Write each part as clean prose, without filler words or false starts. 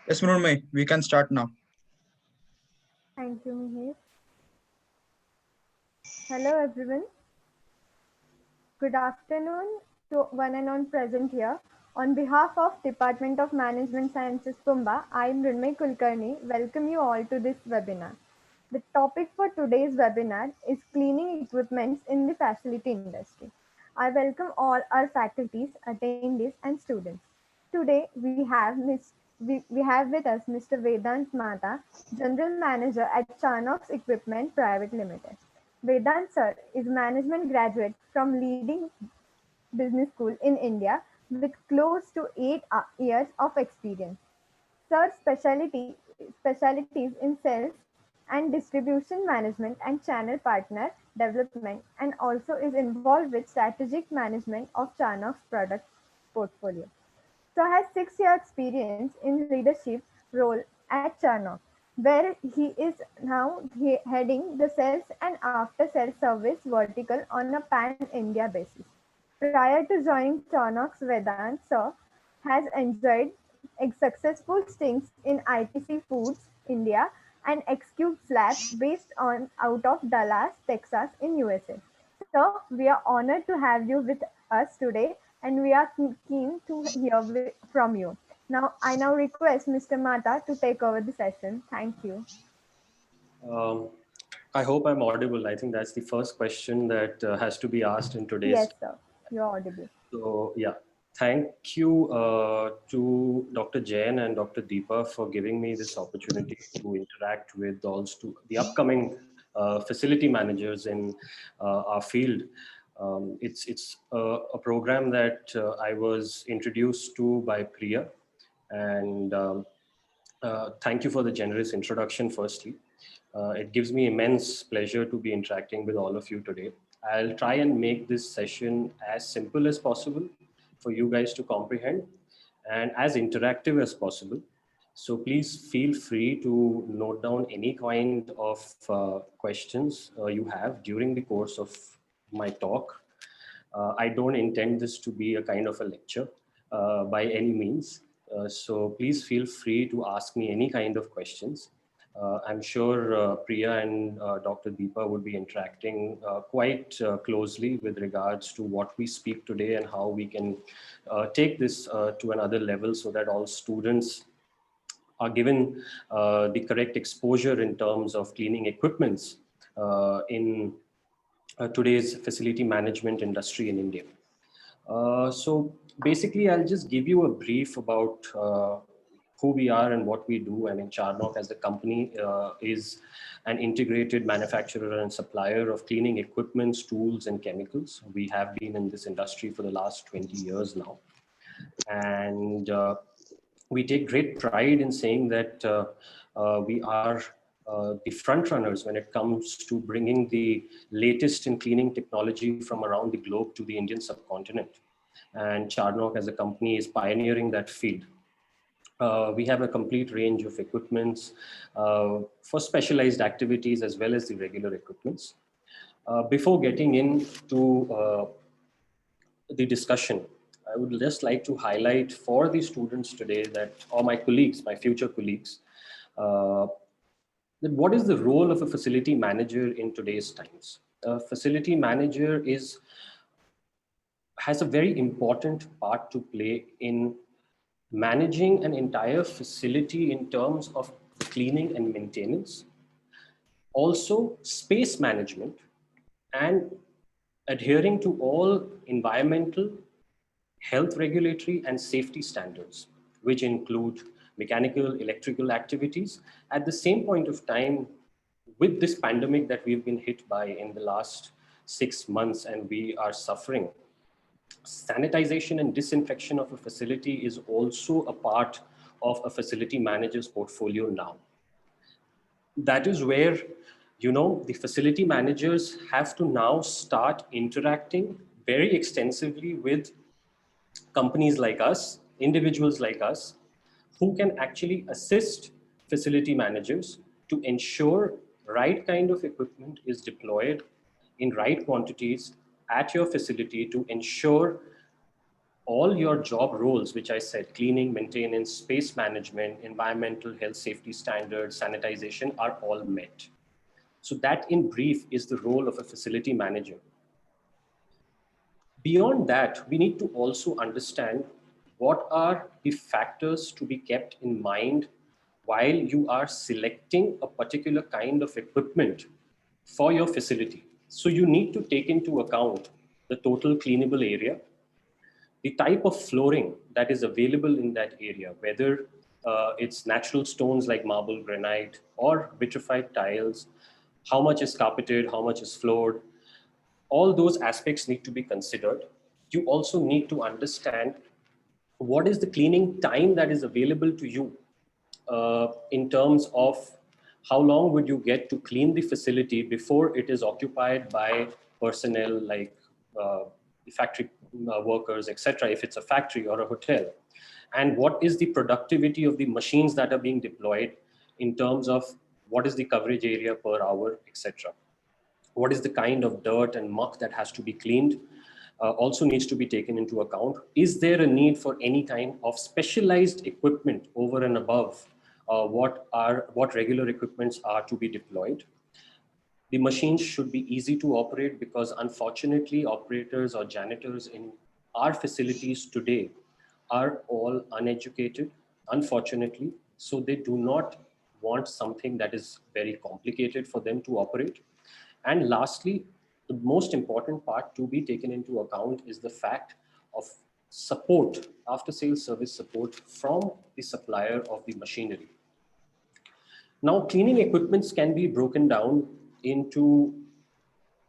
Yes, Mrunmay, we can start now. Thank you, Mihir. Hello, everyone. Good afternoon to one and all present here. On behalf of Department of Management Sciences, Pumba, I am Mrunmay Kulkarni. Welcome you all to this webinar. The topic for today's webinar is cleaning equipments in the facility industry. I welcome all our faculties, attendees, and students. Today we have with us Mr. Vedant Mata, General Manager at Charnock's Equipment Private Limited. Vedant sir is management graduate from leading business school in India with close to 8 years of experience. Sir's specialties in sales and distribution management and channel partner development, and also is involved with strategic management of Charnock's product portfolio. So has 6 year experience in leadership role at Charnock, where he is now heading the sales and after sales service vertical on a pan-India basis. Prior to joining Charnock's, Vedant sir has enjoyed successful stints in ITC Foods India and XCube Labs based on out of Dallas, Texas in USA. So we are honored to have you with us today, and we are keen to hear from you. I now request Mr. Mata to take over the session. Thank you. Um, I hope I'm audible. I think that's the first question that has to be asked in today's. Yes, sir. You're audible. So, yeah, thank you to Dr. Jain and Dr. Deepa for giving me this opportunity to interact with also the upcoming facility managers in our field. It's a program that I was introduced to by Priya, and thank you for the generous introduction, firstly. It gives me immense pleasure to be interacting with all of you today. I'll try and make this session as simple as possible for you guys to comprehend and as interactive as possible. So please feel free to note down any kind of questions you have during the course of my talk. I don't intend this to be a kind of a lecture by any means. So please feel free to ask me any kind of questions. I'm sure Priya and Dr. Deepa would be interacting quite closely with regards to what we speak today and how we can take this to another level so that all students are given the correct exposure in terms of cleaning equipments in today's facility management industry in India. So basically, I'll just give you a brief about who we are and what we do. I mean, Charnock as a company is an integrated manufacturer and supplier of cleaning equipments, tools, and chemicals. We have been in this industry for the last 20 years now. And we take great pride in saying that we are the front runners when it comes to bringing the latest in cleaning technology from around the globe to the Indian subcontinent. And Charnock as a company is pioneering that field. We have a complete range of equipments for specialized activities as well as the regular equipments. Before getting into the discussion, I would just like to highlight for the students today that, or my colleagues, my future colleagues, that what is the role of a facility manager in today's times? A facility manager has a very important part to play in managing an entire facility in terms of cleaning and maintenance, also space management, and adhering to all environmental, health regulatory, and safety standards, which include mechanical, electrical activities. At the same point of time, with this pandemic that we've been hit by in the last 6 months and we are suffering, sanitization and disinfection of a facility is also a part of a facility manager's portfolio now. That is where, the facility managers have to now start interacting very extensively with companies like us, individuals like us, who can actually assist facility managers to ensure right kind of equipment is deployed in right quantities at your facility to ensure all your job roles, which I said, cleaning, maintenance, space management, environmental health, safety standards, sanitization are all met. So that in brief is the role of a facility manager. Beyond that, we need to also understand what are the factors to be kept in mind while you are selecting a particular kind of equipment for your facility. So you need to take into account the total cleanable area, the type of flooring that is available in that area, whether it's natural stones like marble, granite, or vitrified tiles, how much is carpeted, how much is floored. All those aspects need to be considered. You also need to understand what is the cleaning time that is available to you in terms of how long would you get to clean the facility before it is occupied by personnel like the factory workers, etc., if it's a factory or a hotel. And what is the productivity of the machines that are being deployed in terms of what is the coverage area per hour, etc. What is the kind of dirt and muck that has to be cleaned also needs to be taken into account. Is there a need for any kind of specialized equipment over and above what regular equipments are to be deployed? The machines should be easy to operate, because unfortunately operators or janitors in our facilities today are all uneducated, unfortunately. So they do not want something that is very complicated for them to operate. And lastly, the most important part to be taken into account is the fact of support, after sales service support from the supplier of the machinery. Now, cleaning equipments can be broken down into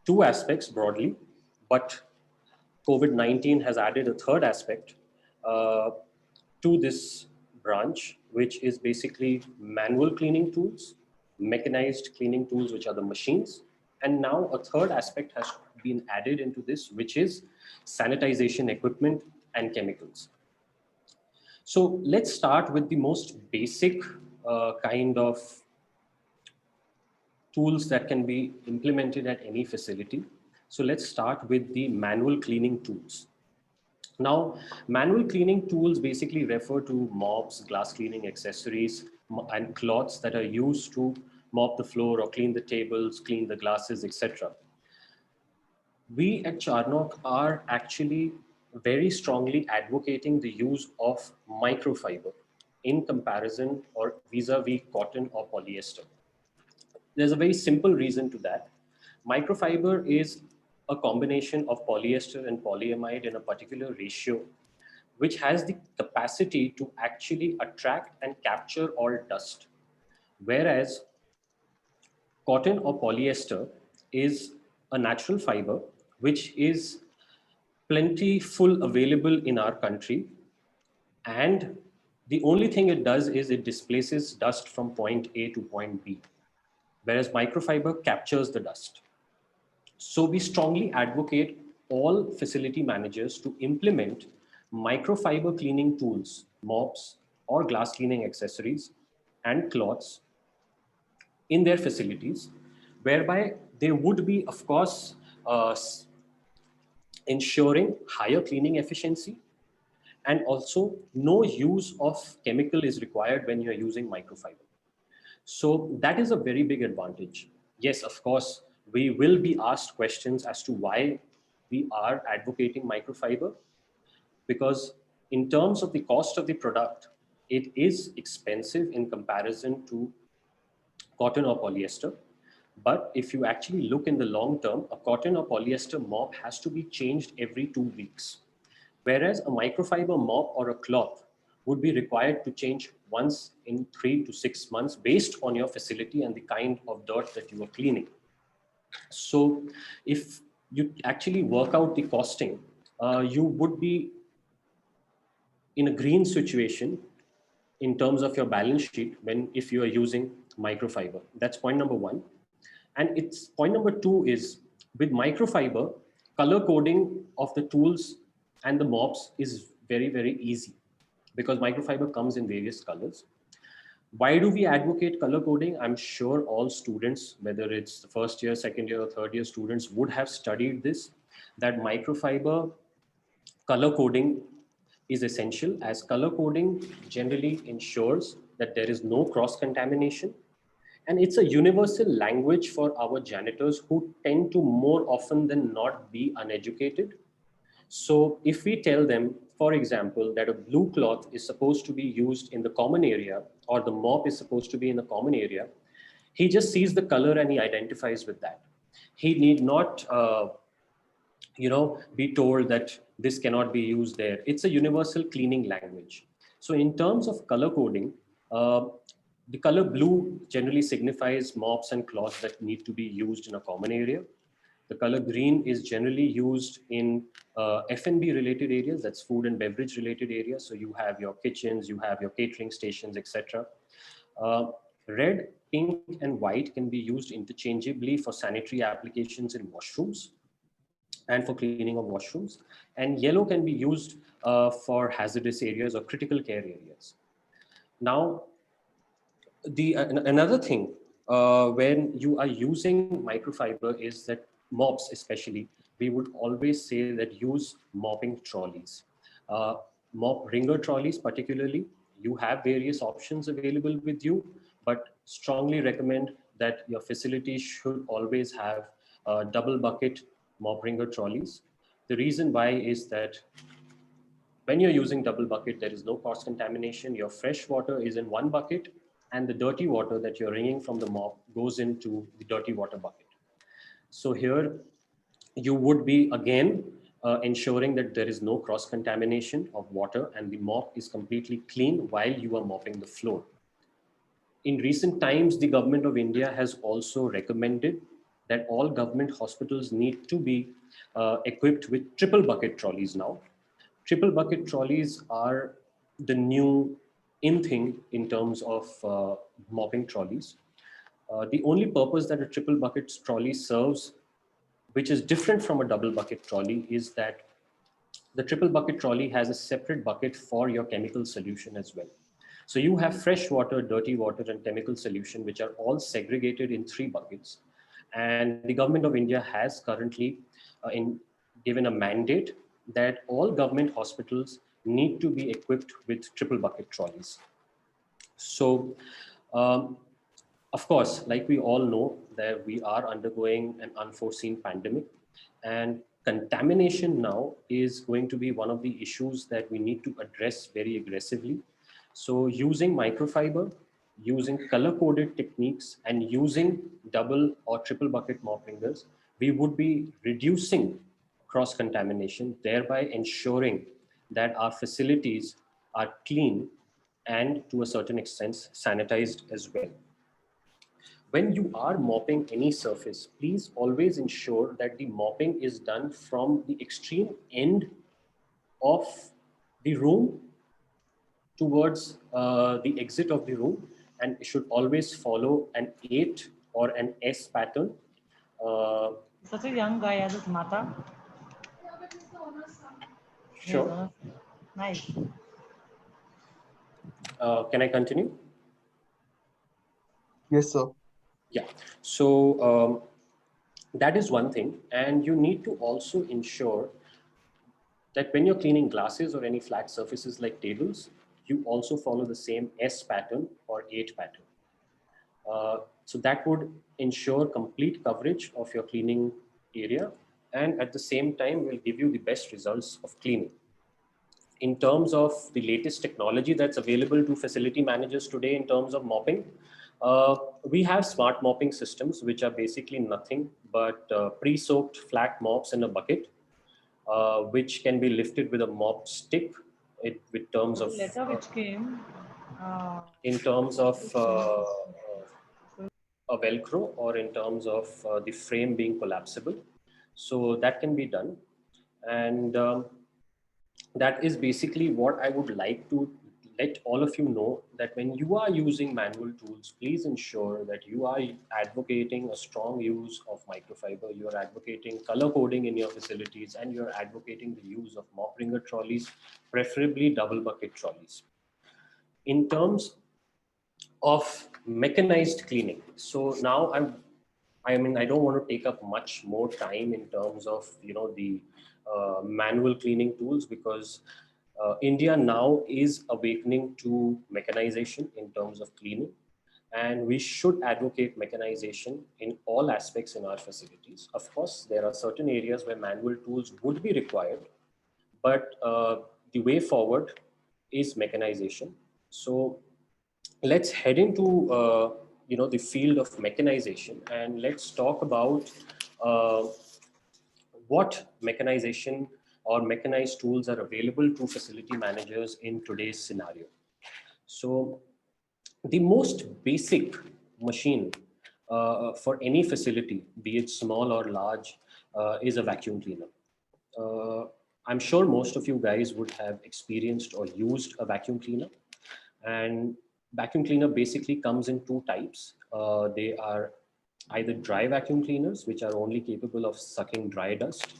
two aspects broadly, but COVID-19 has added a third aspect to this branch, which is basically manual cleaning tools, mechanized cleaning tools, which are the machines. And now a third aspect has been added into this, which is sanitization equipment and chemicals. So let's start with the most basic kind of tools that can be implemented at any facility. So let's start with the manual cleaning tools. Now, manual cleaning tools basically refer to mops, glass cleaning accessories, and cloths that are used to mop the floor or clean the tables, clean the glasses, etc. We at Charnock are actually very strongly advocating the use of microfiber in comparison or vis-a-vis cotton or polyester. There's a very simple reason to that. Microfiber is a combination of polyester and polyamide in a particular ratio, which has the capacity to actually attract and capture all dust. Whereas cotton or polyester is a natural fiber, which is plentiful available in our country. And the only thing it does is it displaces dust from point A to point B, whereas microfiber captures the dust. So we strongly advocate all facility managers to implement microfiber cleaning tools, mops, or glass cleaning accessories and cloths in their facilities, whereby they would be, of course, ensuring higher cleaning efficiency, and also no use of chemical is required when you're using microfiber. So that is a very big advantage. Yes, of course, we will be asked questions as to why we are advocating microfiber, because in terms of the cost of the product, it is expensive in comparison to cotton or polyester. But if you actually look in the long term, a cotton or polyester mop has to be changed every 2 weeks. Whereas a microfiber mop or a cloth would be required to change once in 3 to 6 months based on your facility and the kind of dirt that you are cleaning. So if you actually work out the costing, you would be in a green situation in terms of your balance sheet if you are using microfiber. That's point number one. And it's point number two is, with microfiber, color coding of the tools and the mops is very, very easy, because microfiber comes in various colors. Why do we advocate color coding? I'm sure all students, whether it's the first year, second year, or third year students, would have studied this, that microfiber color coding is essential, as color coding generally ensures that there is no cross contamination. And it's a universal language for our janitors who tend to more often than not be uneducated. So if we tell them, for example, that a blue cloth is supposed to be used in the common area, or the mop is supposed to be in the common area, he just sees the color and he identifies with that. He need not, be told that this cannot be used there. It's a universal cleaning language. So in terms of color coding, the color blue generally signifies mops and cloths that need to be used in a common area. The color green is generally used in F&B related areas, that's food and beverage related areas. So you have your kitchens, you have your catering stations, etc. Red, pink, and white can be used interchangeably for sanitary applications in washrooms and for cleaning of washrooms. And yellow can be used for hazardous areas or critical care areas. Now, another thing when you are using microfiber is that mops especially, we would always say that use mopping trolleys. Mop ringer trolleys particularly, you have various options available with you, but strongly recommend that your facility should always have double bucket mop ringer trolleys. The reason why is that when you're using double bucket, there is no cross contamination. Your fresh water is in one bucket, and the dirty water that you're wringing from the mop goes into the dirty water bucket. So here you would be again ensuring that there is no cross contamination of water and the mop is completely clean while you are mopping the floor. In recent times, the government of India has also recommended that all government hospitals need to be equipped with triple bucket trolleys now. Triple bucket trolleys are the new in thing in terms of mopping trolleys. The only purpose that a triple bucket trolley serves, which is different from a double bucket trolley, is that the triple bucket trolley has a separate bucket for your chemical solution as well. So you have fresh water, dirty water, and chemical solution, which are all segregated in 3 buckets. And the government of India has currently given a mandate that all government hospitals need to be equipped with triple bucket trolleys. So, of course, like we all know, that we are undergoing an unforeseen pandemic, and contamination now is going to be one of the issues that we need to address very aggressively. So using microfiber, using color-coded techniques, and using double or triple bucket mop ringers, we would be reducing cross-contamination, thereby ensuring that our facilities are clean and to a certain extent sanitized as well. When you are mopping any surface, please always ensure that the mopping is done from the extreme end of the room towards the exit of the room, and it should always follow an 8 or an S pattern. Such a young guy as his mata. Sure. Nice. Can I continue? Yes, sir. Yeah. So that is one thing. And you need to also ensure that when you're cleaning glasses or any flat surfaces like tables, you also follow the same S pattern or 8 pattern. So that would ensure complete coverage of your cleaning area, and at the same time will give you the best results of cleaning. In terms of the latest technology that's available to facility managers today in terms of mopping, we have smart mopping systems, which are basically nothing but pre-soaked flat mops in a bucket, which can be lifted with a mop stick. With terms of letter which came in terms of a Velcro, or in terms of the frame being collapsible. So that can be done. And that is basically what I would like to let all of you know, that when you are using manual tools, please ensure that you are advocating a strong use of microfiber, you are advocating color coding in your facilities, and you're advocating the use of mop ringer trolleys, preferably double bucket trolleys. In terms of mechanized cleaning, so now I mean, I don't want to take up much more time in terms of, the manual cleaning tools, because India now is awakening to mechanization in terms of cleaning, and we should advocate mechanization in all aspects in our facilities. Of course, there are certain areas where manual tools would be required, but the way forward is mechanization. So let's head into the field of mechanization, and let's talk about uh, what mechanization or mechanized tools are available to facility managers in today's scenario. So the most basic machine for any facility, be it small or large, is a vacuum cleaner. Uh, I'm sure most of you guys would have experienced or used a vacuum cleaner. And vacuum cleaner basically comes in two types. They are either dry vacuum cleaners, which are only capable of sucking dry dust,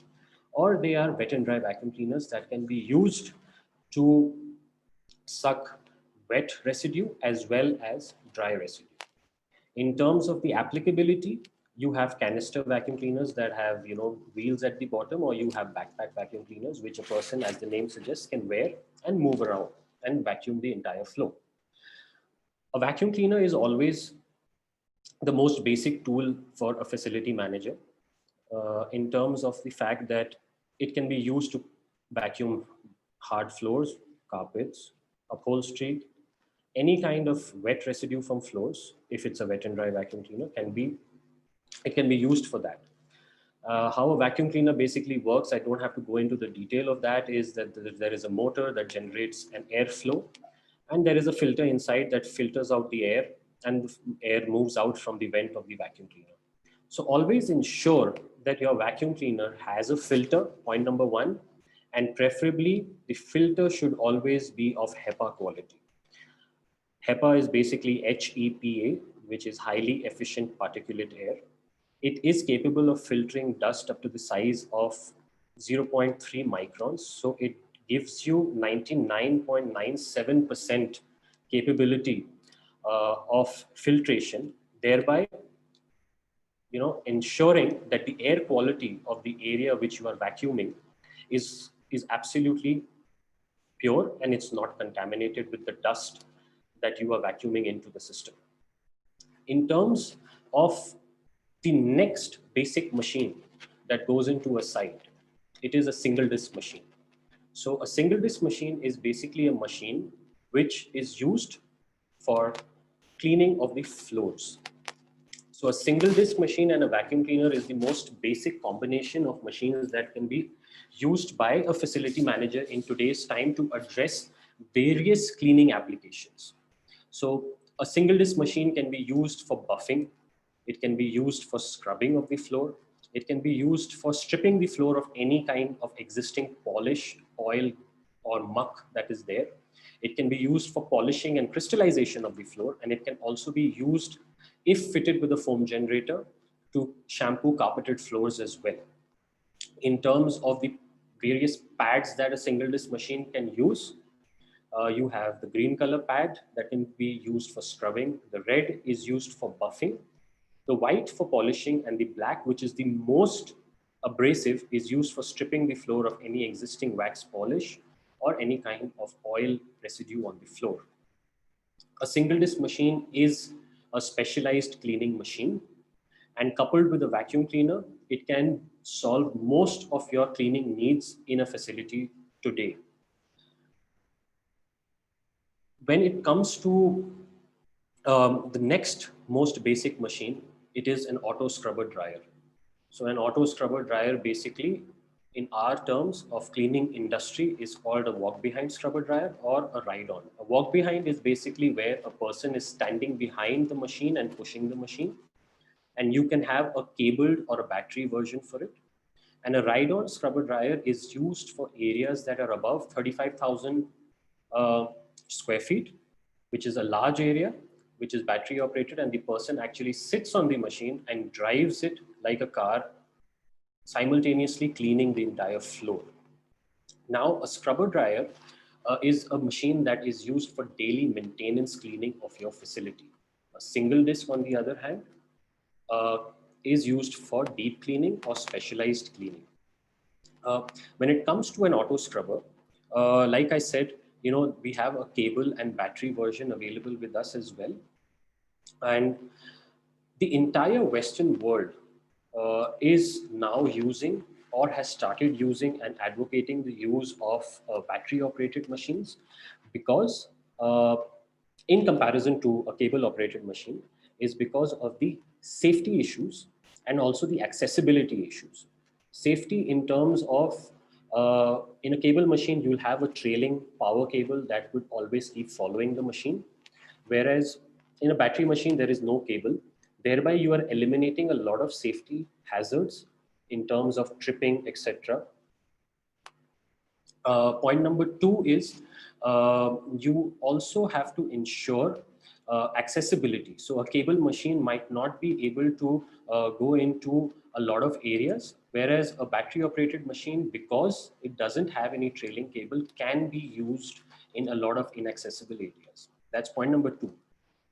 or they are wet and dry vacuum cleaners that can be used to suck wet residue as well as dry residue. In terms of the applicability, you have canister vacuum cleaners that have wheels at the bottom, or you have backpack vacuum cleaners, which a person, as the name suggests, can wear and move around and vacuum the entire floor. A vacuum cleaner is always the most basic tool for a facility manager in terms of the fact that it can be used to vacuum hard floors, carpets, upholstery, any kind of wet residue from floors. If it's a wet and dry vacuum cleaner, it can be used for that. How a vacuum cleaner basically works, I don't have to go into the detail of that, is that there is a motor that generates an airflow, and there is a filter inside that filters out the air, and the air moves out from the vent of the vacuum cleaner. So always ensure that your vacuum cleaner has a filter, point number one, and preferably the filter should always be of HEPA quality. HEPA is basically HEPA, which is highly efficient particulate air. It is capable of filtering dust up to the size of 0.3 microns. So it gives you 99.97% capability of filtration, thereby ensuring that the air quality of the area which you are vacuuming is absolutely pure, and it's not contaminated with the dust that you are vacuuming into the system. In terms of the next basic machine that goes into a site, it is a single disc machine. So a single disc machine is basically a machine which is used for cleaning of the floors. So a single disc machine and a vacuum cleaner is the most basic combination of machines that can be used by a facility manager in today's time to address various cleaning applications. So a single disc machine can be used for buffing. It can be used for scrubbing of the floor. It can be used for stripping the floor of any kind of existing polish, oil, or muck that is there. It can be used for polishing and crystallization of the floor, and it can also be used, if fitted with a foam generator, to shampoo carpeted floors as well. In terms of the various pads that a single disc machine can use, you have the green color pad that can be used for scrubbing. The red is used for buffing. The white for polishing, and the black, which is the most abrasive, is used for stripping the floor of any existing wax polish or any kind of oil residue on the floor. A single disc machine is a specialized cleaning machine, and coupled with a vacuum cleaner, it can solve most of your cleaning needs in a facility today. When it comes to the next most basic machine, it is an auto scrubber dryer. So an auto scrubber dryer, basically, in our terms of cleaning industry, is called a walk behind scrubber dryer or a ride on. A walk behind is basically where a person is standing behind the machine and pushing the machine, and you can have a cabled or a battery version for it. And a ride on scrubber dryer is used for areas that are above 35,000 square feet, which is a large area, which is battery operated, and the person actually sits on the machine and drives it like a car, simultaneously cleaning the entire floor. Now, a scrubber dryer is a machine that is used for daily maintenance cleaning of your facility. A single disc, on the other hand, is used for deep cleaning or specialized cleaning. When it comes to an auto scrubber, Like I said, we have a cable and battery version available with us as well. And the entire Western world is now using or has started using and advocating the use of battery operated machines because in comparison to a cable operated machine is because of the safety issues and also the accessibility issues. Safety in terms of in a cable machine, you'll have a trailing power cable that would always keep following the machine. Whereas in a battery machine, there is no cable. Thereby, you are eliminating a lot of safety hazards in terms of tripping, etc. Point number two is you also have to ensure accessibility. So a cable machine might not be able to go into a lot of areas, whereas a battery operated machine, because it doesn't have any trailing cable, can be used in a lot of inaccessible areas. That's point number two.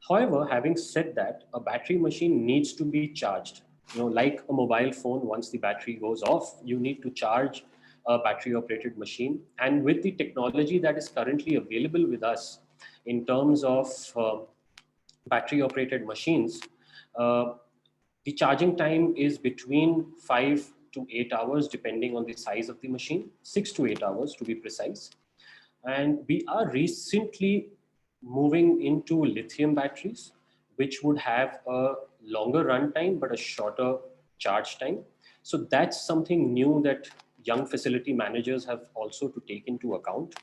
However, having said that, a battery machine needs to be charged. Like a mobile phone, once the battery goes off, you need to charge a battery operated machine. And with the technology that is currently available with us in terms of battery operated machines, uh, the charging time is between 5 to 8 hours, depending on the size of the machine, 6 to 8 hours to be precise. And we are recently moving into lithium batteries, which would have a longer runtime but a shorter charge time. So that's something new that young facility managers have also to take into account.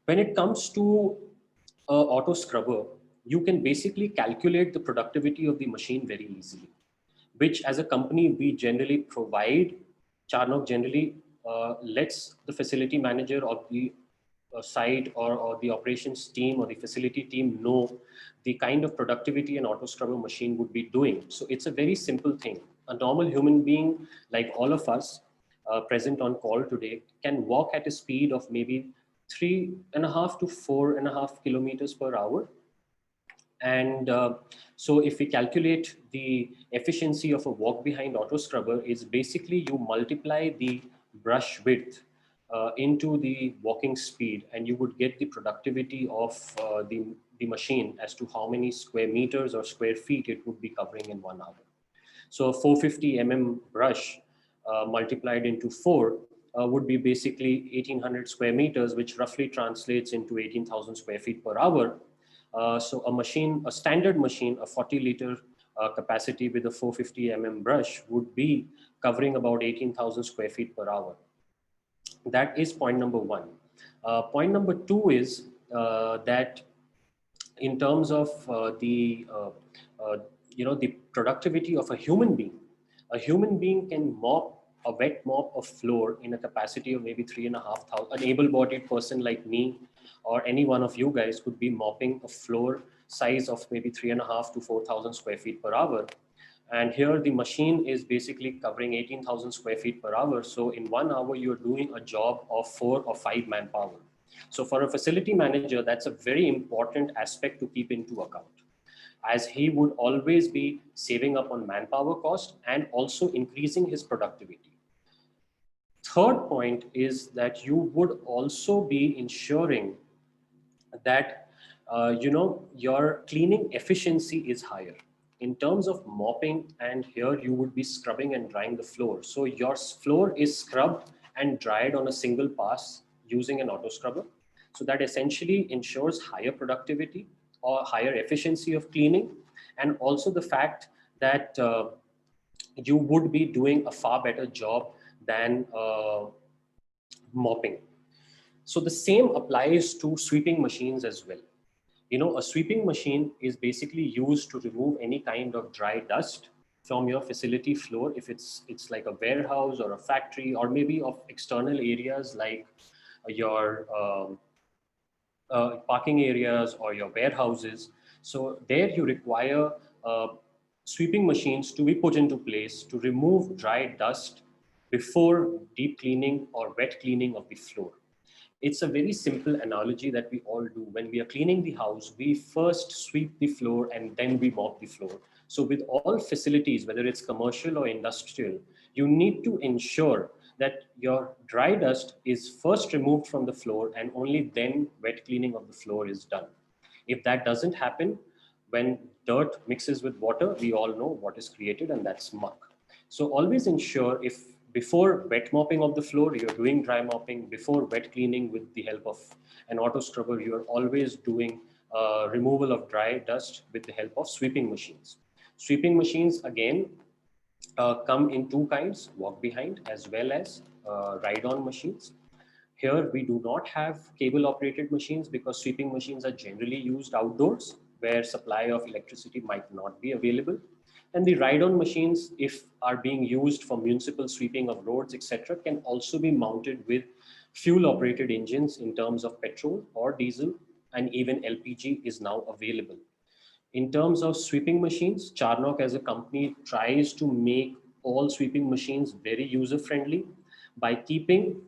When it comes to auto scrubber, you can basically calculate the productivity of the machine very easily, which as a company we generally provide. Charnock generally lets the facility manager of the site or the operations team or the facility team know the kind of productivity an auto scrubber machine would be doing. So it's a very simple thing. A normal human being like all of us present on call today can walk at a speed of maybe 3.5 to 4.5 kilometers per hour. And so if we calculate the efficiency of a walk behind auto scrubber, is basically you multiply the brush width into the walking speed, and you would get the productivity of the machine as to how many square meters or square feet it would be covering in 1 hour. So a 450 brush multiplied into 4 would be basically 1800 square meters, which roughly translates into 18,000 square feet per hour. So a standard machine, a 40-liter capacity with a 450 brush would be covering about 18,000 square feet per hour. That is point number one. Point number two is that in terms of the productivity of a human being can mop a wet mop of floor in a capacity of maybe 3,500. An able-bodied person like me or any one of you guys could be mopping a floor size of maybe 3,500 to 4,000 square feet per hour. And here the machine is basically covering 18,000 square feet per hour. So in 1 hour, you're doing a job of 4 or 5 manpower. So for a facility manager, that's a very important aspect to keep into account, as he would always be saving up on manpower cost and also increasing his productivity. Third point is that you would also be ensuring that your cleaning efficiency is higher in terms of mopping, and here you would be scrubbing and drying the floor. So your floor is scrubbed and dried on a single pass using an auto scrubber. So that essentially ensures higher productivity or higher efficiency of cleaning, and also the fact that you would be doing a far better job than mopping. So the same applies to sweeping machines as well. A sweeping machine is basically used to remove any kind of dry dust from your facility floor, if it's like a warehouse or a factory, or maybe of external areas like your parking areas or your warehouses. So there you require sweeping machines to be put into place to remove dry dust before deep cleaning or wet cleaning of the floor. It's a very simple analogy that we all do. When we are cleaning the house, we first sweep the floor and then we mop the floor. So with all facilities, whether it's commercial or industrial, you need to ensure that your dry dust is first removed from the floor and only then wet cleaning of the floor is done. If that doesn't happen, when dirt mixes with water, we all know what is created, and that's muck. So always ensure, if before wet mopping of the floor, you're doing dry mopping. Before wet cleaning with the help of an auto scrubber, you're always doing removal of dry dust with the help of sweeping machines. Sweeping machines, again, come in two kinds, walk behind as well as ride-on machines. Here we do not have cable operated machines because sweeping machines are generally used outdoors where supply of electricity might not be available. And the ride-on machines, if are being used for municipal sweeping of roads, etc., can also be mounted with fuel operated engines in terms of petrol or diesel, and even LPG is now available. In terms of sweeping machines, Charnock as a company tries to make all sweeping machines very user friendly by keeping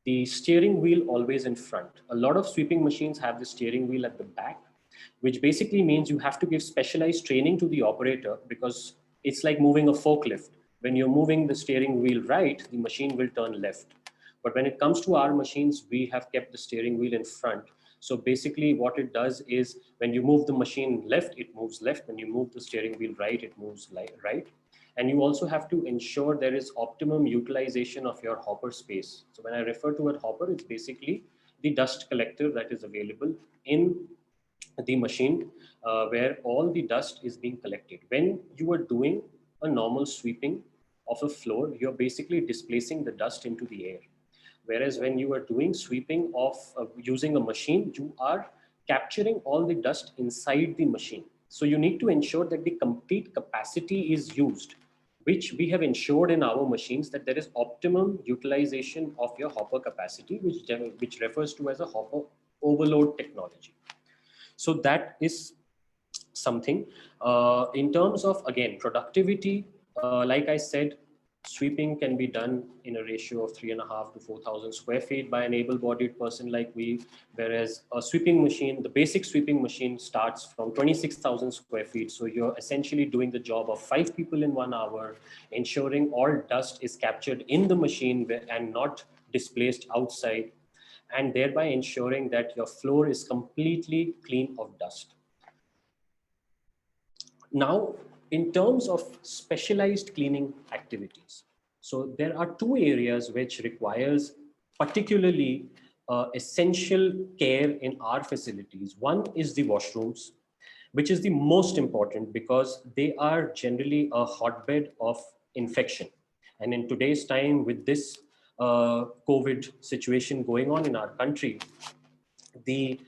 the steering wheel always in front. A lot of sweeping machines have the steering wheel at the back, which basically means you have to give specialized training to the operator, because it's like moving a forklift. When you're moving the steering wheel right, the machine will turn left. But when it comes to our machines, we have kept the steering wheel in front. So basically what it does is when you move the machine left, it moves left. When you move the steering wheel right, it moves right. And you also have to ensure there is optimum utilization of your hopper space. So when I refer to a hopper, it's basically the dust collector that is available in the machine where all the dust is being collected. When you are doing a normal sweeping of a floor, you're basically displacing the dust into the air. Whereas when you are doing sweeping of using a machine, you are capturing all the dust inside the machine. So you need to ensure that the complete capacity is used, which we have ensured in our machines, that there is optimum utilization of your hopper capacity, which refers to as a hopper overload technology. So that is something. In terms of, again, productivity, like I said, sweeping can be done in a ratio of 3.5 to 4,000 square feet by an able-bodied person like we, whereas a sweeping machine, the basic sweeping machine starts from 26,000 square feet. So you're essentially doing the job of 5 people in 1 hour, ensuring all dust is captured in the machine and not displaced outside, and thereby ensuring that your floor is completely clean of dust. Now, in terms of specialized cleaning activities, so there are two areas which requires particularly essential care in our facilities. One is the washrooms, which is the most important because they are generally a hotbed of infection. And in today's time, with this COVID situation going on in our country, the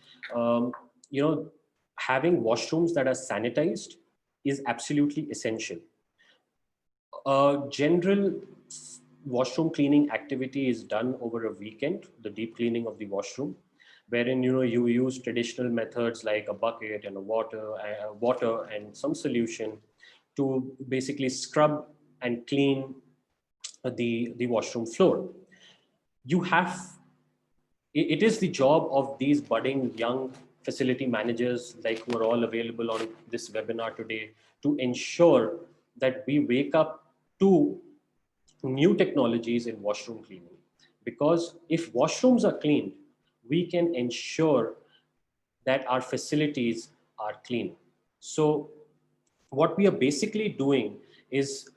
having washrooms that are sanitized is absolutely essential. General washroom cleaning activity is done over a weekend, the deep cleaning of the washroom, wherein you use traditional methods like a bucket and a water and some solution to basically scrub and clean the washroom floor. It is the job of these budding young facility managers, like who are all available on this webinar today, to ensure that we wake up to new technologies in washroom cleaning. Because if washrooms are cleaned, we can ensure that our facilities are clean. So what we are basically doing is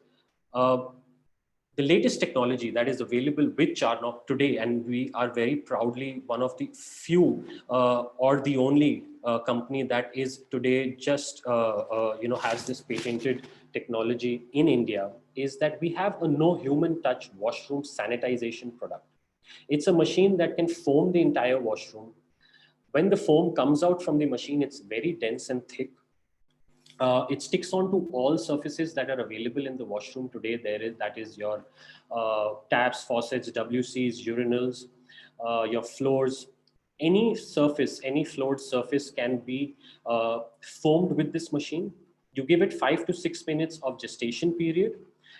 the latest technology that is available with Charnock today, and we are very proudly one of the few or the only company that is today just has this patented technology in India, is that we have a no human touch washroom sanitization product. It's a machine that can foam the entire washroom. When the foam comes out from the machine, it's very dense and thick. It sticks onto all surfaces that are available in the washroom today. That is your taps, faucets, WCs, urinals, your floors. Any surface, any floored surface can be foamed with this machine. You give it 5 to 6 minutes of gestation period,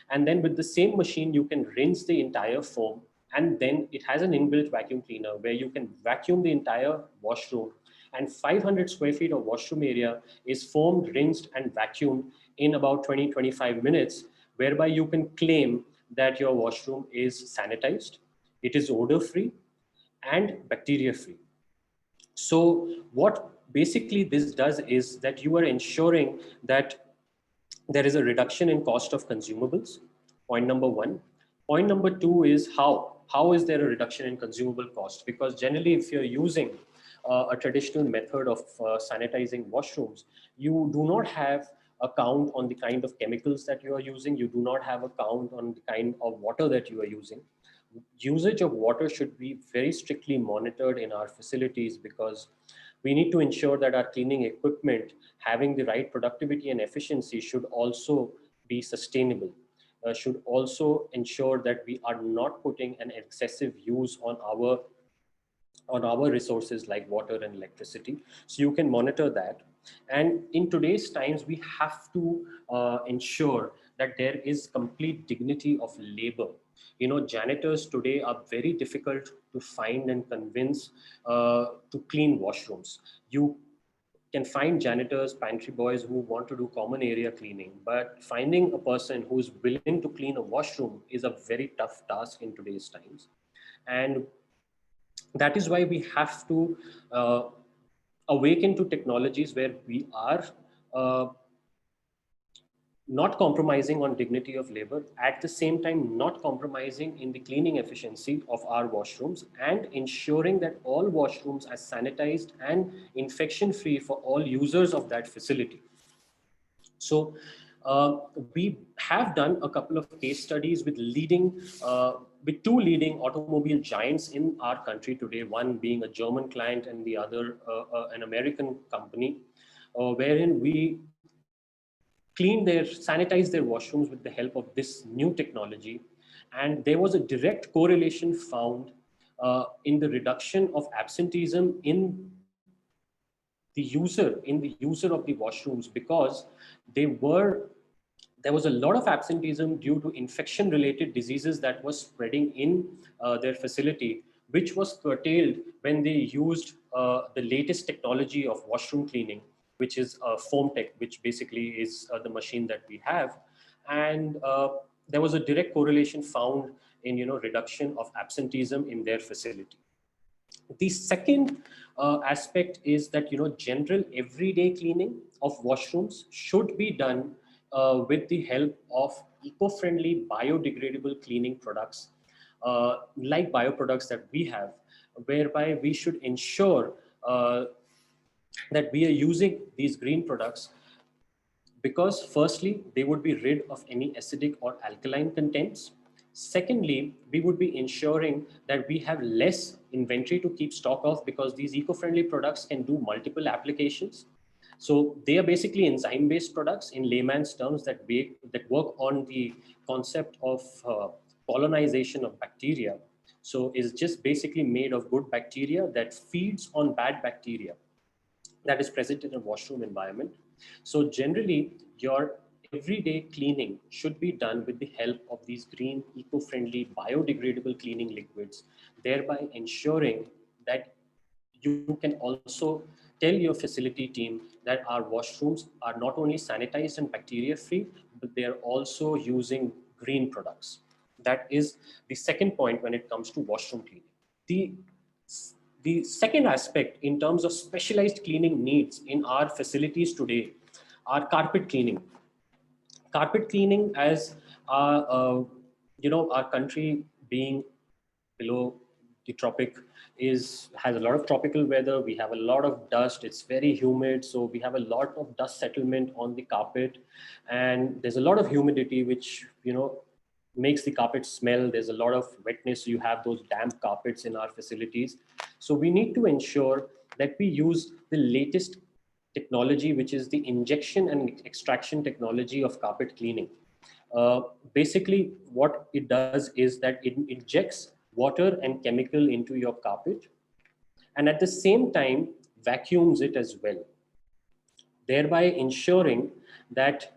and then with the same machine, you can rinse the entire foam. And then it has an inbuilt vacuum cleaner where you can vacuum the entire washroom, and 500 square feet of washroom area is foamed, rinsed, and vacuumed in about 20-25 minutes, whereby you can claim that your washroom is sanitized, it is odor free and bacteria free. So what basically this does is that you are ensuring that there is a reduction in cost of consumables. Point number one. Point number two is how is there a reduction in consumable cost? Because generally, if you're using a traditional method of sanitizing washrooms, you do not have a count on the kind of chemicals that you are using. You do not have a count on the kind of water that you are using. Usage of water should be very strictly monitored in our facilities, because we need to ensure that our cleaning equipment having the right productivity and efficiency should also be sustainable, should also ensure that we are not putting an excessive use on our resources like water and electricity. So you can monitor that. And in today's times, we have to ensure that there is complete dignity of labor. You know, janitors today are very difficult to find and convince to clean washrooms. You can find janitors, pantry boys who want to do common area cleaning, but finding a person who's willing to clean a washroom is a very tough task in today's times. And that is why we have to awaken to technologies where we are uh, not compromising on dignity of labor, at the same time not compromising in the cleaning efficiency of our washrooms, and ensuring that all washrooms are sanitized and infection free for all users of that facility. So we have done a couple of case studies with with two leading automobile giants in our country today, one being a German client and the other an American company, wherein we sanitized their washrooms with the help of this new technology. And there was a direct correlation found in the reduction of absenteeism in the user of the washrooms, because they were there was a lot of absenteeism due to infection related diseases that was spreading in their facility, which was curtailed when they used the latest technology of washroom cleaning, which is foam tech, which basically is the machine that we have. And there was a direct correlation found in reduction of absenteeism in their facility. The second aspect is that general everyday cleaning of washrooms should be done with the help of eco-friendly biodegradable cleaning products, like bioproducts that we have, whereby we should ensure that we are using these green products, because firstly, they would be rid of any acidic or alkaline contents. Secondly, we would be ensuring that we have less inventory to keep stock of, because these eco-friendly products can do multiple applications. So they are basically enzyme-based products in layman's terms that work on the concept of colonization of bacteria. So it's just basically made of good bacteria that feeds on bad bacteria that is present in a washroom environment. So generally, your everyday cleaning should be done with the help of these green, eco-friendly, biodegradable cleaning liquids, thereby ensuring that you can also tell your facility team that our washrooms are not only sanitized and bacteria free, but they are also using green products. That is the second point when it comes to washroom cleaning. The the second aspect in terms of specialized cleaning needs in our facilities today are carpet cleaning. Carpet cleaning, as our country being below the tropic has a lot of tropical weather. We have a lot of dust. It's very humid, so we have a lot of dust settlement on the carpet, and there's a lot of humidity, which makes the carpet smell. There's a lot of wetness. You have those damp carpets in our facilities. So we need to ensure that we use the latest technology, which is the injection and extraction technology of carpet cleaning. Basically, what it does is that it injects water and chemical into your carpet, and at the same time vacuums it as well, thereby ensuring that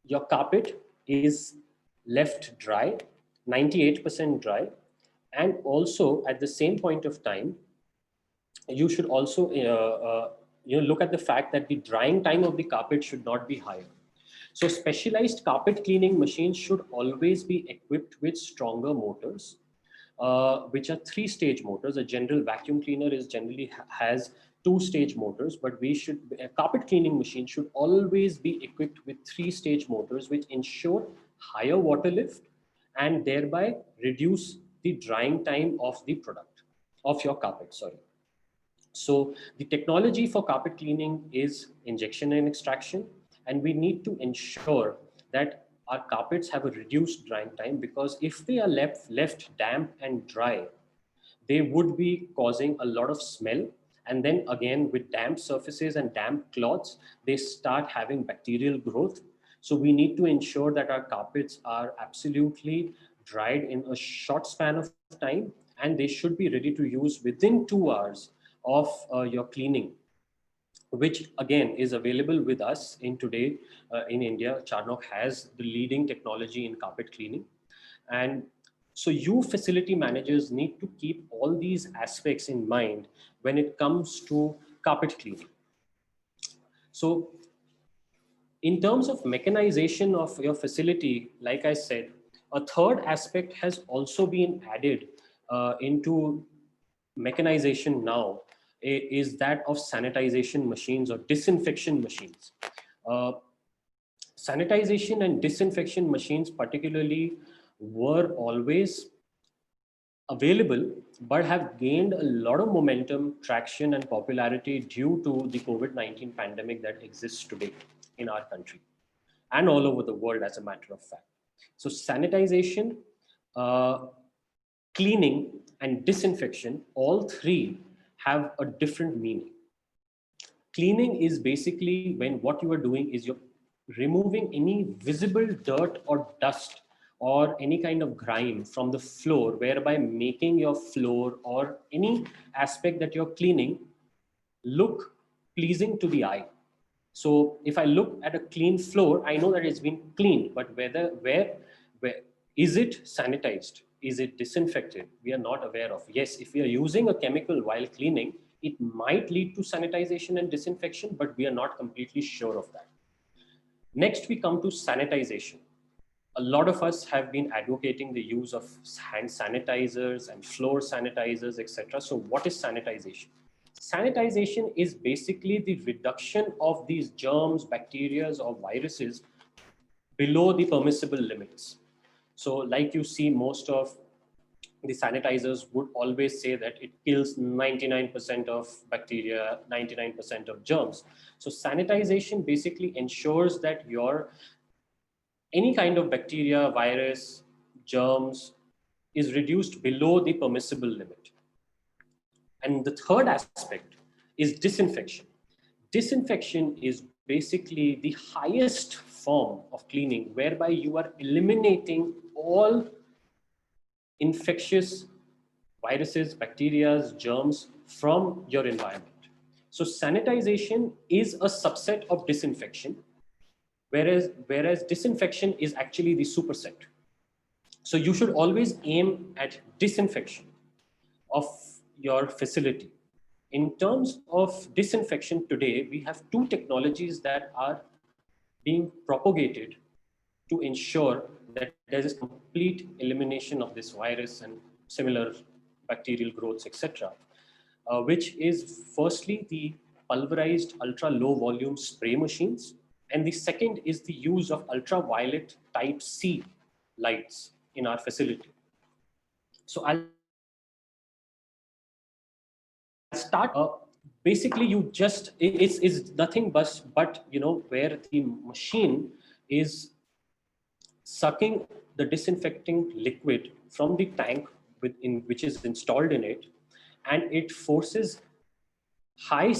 your carpet is left dry, 98% dry. And also at the same point of time, you should also look at the fact that the drying time of the carpet should not be higher. So specialized carpet cleaning machines should always be equipped with stronger motors, which are three-stage motors. A general vacuum cleaner is generally has two-stage motors, but a carpet cleaning machine should always be equipped with three-stage motors, which ensure higher water lift and thereby reduce the drying time of the product, of your carpet, sorry. So the technology for carpet cleaning is injection and extraction, and we need to ensure that our carpets have a reduced drying time, because if they are left damp and dry, they would be causing a lot of smell. And then again, with damp surfaces and damp cloths, they start having bacterial growth. So we need to ensure that our carpets are absolutely dried in a short span of time, and they should be ready to use within 2 hours of your cleaning, which again is available with us in today in India. Charnock has the leading technology in carpet cleaning. And so you facility managers need to keep all these aspects in mind when it comes to carpet cleaning. So in terms of mechanization of your facility, like I said, a third aspect has also been added into mechanization now, is that of sanitization machines or disinfection machines. Uh, Sanitization and disinfection machines particularly were always available, but have gained a lot of momentum, traction, and popularity due to the COVID-19 pandemic that exists today in our country and all over the world, as a matter of fact. So sanitization, uh, cleaning, and disinfection, all three have a different meaning. Cleaning is basically when what you are doing is you're removing any visible dirt or dust or any kind of grime from the floor, whereby making your floor or any aspect that you're cleaning look pleasing to the eye. So if I look at a clean floor, I know that it's been cleaned, but where is it sanitized? Is it disinfected? We are not aware of. Yes, if we are using a chemical while cleaning, it might lead to sanitization and disinfection, but we are not completely sure of that. Next, we come to sanitization. A lot of us have been advocating the use of hand sanitizers and floor sanitizers, etc. So what is sanitization? Sanitization is basically the reduction of these germs, bacteria, or viruses below the permissible limits. So like you see, most of the sanitizers would always say that it kills 99% of bacteria, 99% of germs. So sanitization basically ensures that any kind of bacteria, virus, germs is reduced below the permissible limit. And the third aspect is disinfection. Disinfection is basically the highest form of cleaning, whereby you are eliminating all infectious viruses, bacteria, germs from your environment. So sanitization is a subset of disinfection, whereas disinfection is actually the superset. So you should always aim at disinfection of your facility. In terms of disinfection today, we have two technologies that are being propagated to ensure that there is complete elimination of this virus and similar bacterial growths, etc. Which is firstly the pulverized ultra low volume spray machines, and the second is the use of ultraviolet type C lights in our facility. So I'll start. Basically, you just it's nothing but where the machine is sucking the disinfecting liquid from the tank which is installed in it, and it forces high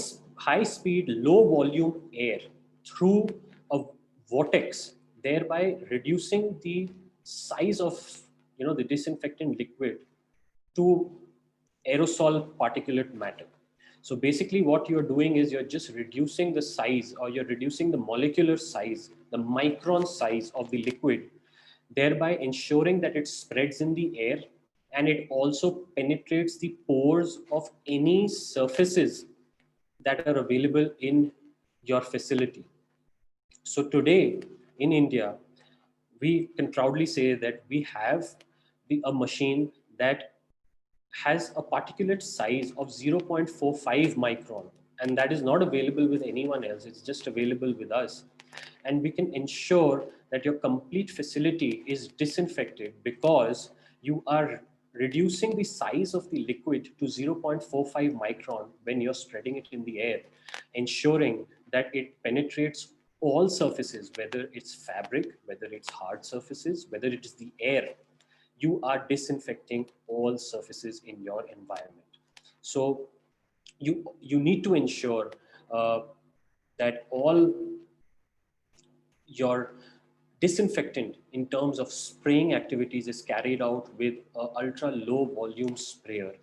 speed, low volume air through a vortex, thereby reducing the size of the disinfectant liquid to aerosol particulate matter. So basically what you're doing is you're just reducing the size, or you're reducing the molecular size, the micron size of the liquid, thereby ensuring that it spreads in the air, and it also penetrates the pores of any surfaces that are available in your facility. So today in India, we can proudly say that we have a machine that has a particulate size of 0.45 micron, and that is not available with anyone else. It's just available with us. And we can ensure that your complete facility is disinfected because you are reducing the size of the liquid to 0.45 micron when you're spreading it in the air, ensuring that it penetrates all surfaces, whether it's fabric, whether it's hard surfaces, whether it is the air. You are disinfecting all surfaces in your environment. So you need to ensure that all your disinfectant in terms of spraying activities is carried out with an ultra low volume sprayer,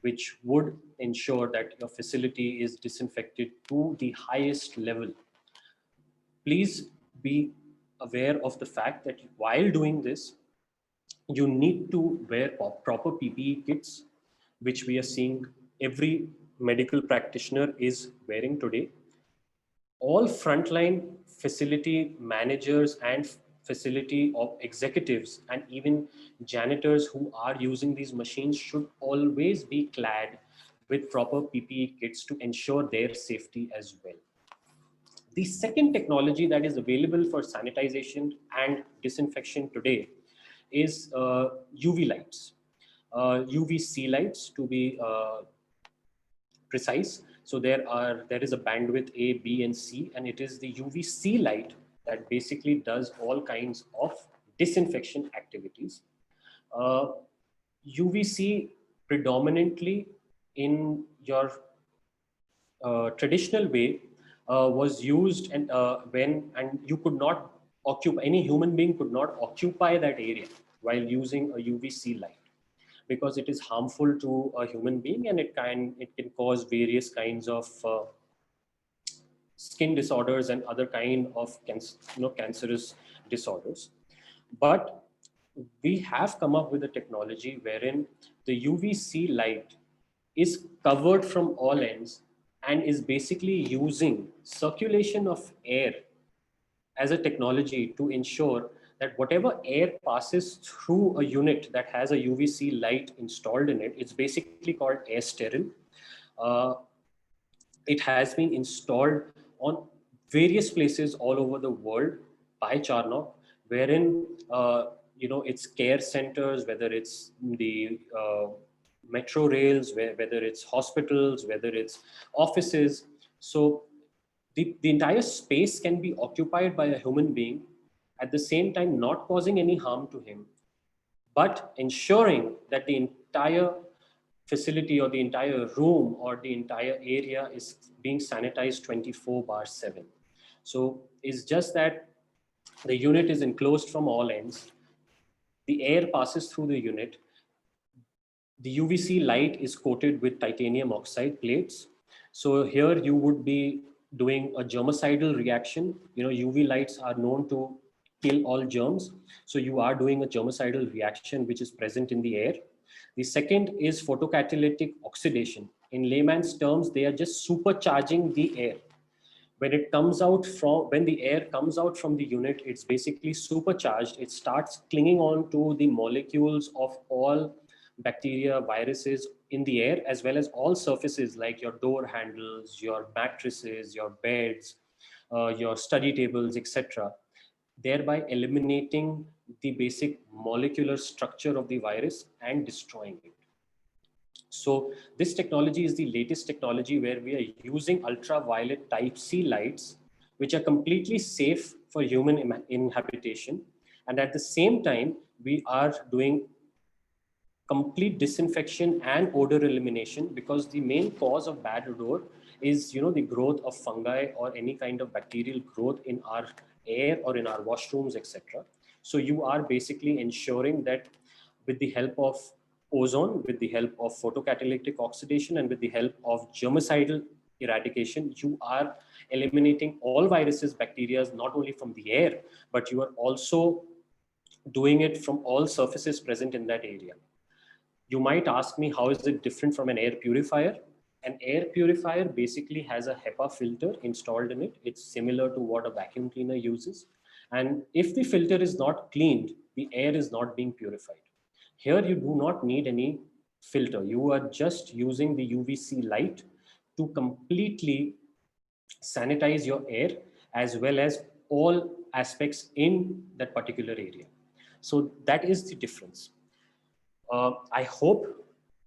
which would ensure that your facility is disinfected to the highest level. Please be aware of the fact that while doing this, you need to wear proper PPE kits, which we are seeing every medical practitioner is wearing today. All frontline facility managers and facility of executives and even janitors who are using these machines should always be clad with proper PPE kits to ensure their safety as well. The second technology that is available for sanitization and disinfection today is UV lights, UVC lights to be precise. So there is a bandwidth A, B, and C, and it is the UVC light that basically does all kinds of disinfection activities. UVC predominantly in your traditional way was used, and you could not occupy, any human being could not occupy that area while using a UVC light, because it is harmful to a human being and it can cause various kinds of skin disorders and other kind of cancerous disorders. But we have come up with a technology wherein the UVC light is covered from all ends and is basically using circulation of air as a technology to ensure that whatever air passes through a unit that has a UVC light installed in it, it's basically called air sterile. It has been installed on various places all over the world by Charnock, wherein it's care centers, whether it's the metro rails, whether it's hospitals, whether it's offices. So the entire space can be occupied by a human being, at the same time not causing any harm to him, but ensuring that the entire facility or the entire room or the entire area is being sanitized 24/7. So it's just that the unit is enclosed from all ends. The air passes through the unit. The UVC light is coated with titanium oxide plates. So here you would be doing a germicidal reaction. UV lights are known to kill all germs. So you are doing a germicidal reaction which is present in the air. The second is photocatalytic oxidation. In layman's terms, they are just supercharging the air. When the air comes out from the unit, it's basically supercharged. It starts clinging on to the molecules of all bacteria, viruses in the air, as well as all surfaces like your door handles, your mattresses, your beds, your study tables, etc., thereby eliminating the basic molecular structure of the virus and destroying it. So this technology is the latest technology where we are using ultraviolet type C lights, which are completely safe for human inhabitation. And at the same time, we are doing complete disinfection and odor elimination, because the main cause of bad odor is the growth of fungi or any kind of bacterial growth in our air or in our washrooms, etc. So you are basically ensuring that with the help of ozone, with the help of photocatalytic oxidation, and with the help of germicidal eradication, you are eliminating all viruses, bacteria, not only from the air, but you are also doing it from all surfaces present in that area. You might ask me, how is it different from an air purifier? An air purifier basically has a HEPA filter installed in it. It's similar to what a vacuum cleaner uses. And if the filter is not cleaned, the air is not being purified. Here, you do not need any filter. You are just using the UVC light to completely sanitize your air as well as all aspects in that particular area. So that is the difference. I hope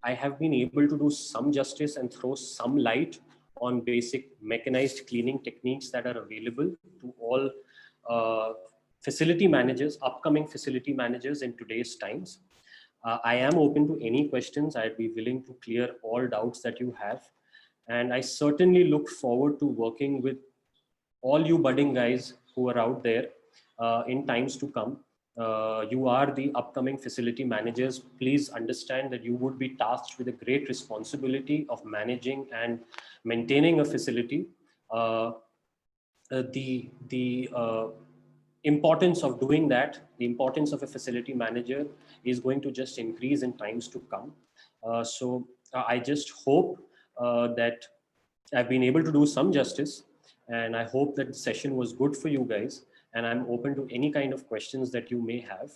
I have been able to do some justice and throw some light on basic mechanized cleaning techniques that are available to all facility managers, upcoming facility managers in today's times. I am open to any questions. I'd be willing to clear all doubts that you have. And I certainly look forward to working with all you budding guys who are out there in times to come. You are the upcoming facility managers. Please understand that you would be tasked with a great responsibility of managing and maintaining a facility. The importance of doing that, the importance of a facility manager is going to just increase in times to come. So I just hope that I've been able to do some justice, and I hope that the session was good for you guys. And I'm open to any kind of questions that you may have.